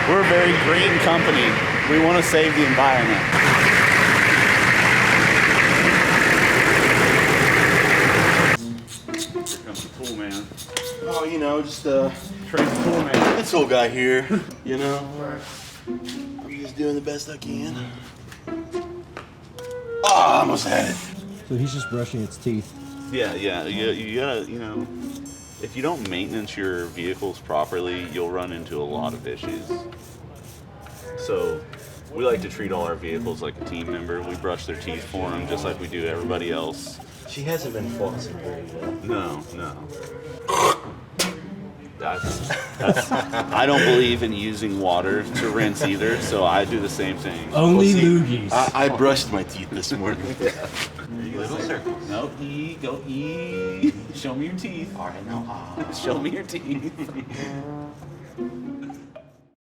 We're a very green company. We want to save the environment. Here comes the tool man. Oh, you know, just Trey's the tool man. this old guy here, you know. I'm just doing the best I can. Oh, I almost had it. So he's just brushing its teeth. Yeah. You gotta, if you don't maintenance your vehicles properly, you'll run into a lot of issues. So we like to treat all our vehicles like a team member. We brush their teeth for them just like we do everybody else. She hasn't been flossing very well. No. I don't believe in using water to rinse either, so I do the same thing. Only loogies. I brushed my teeth this morning. Little circles. No, E, go E. Show me your teeth. All right, now. Show me your teeth.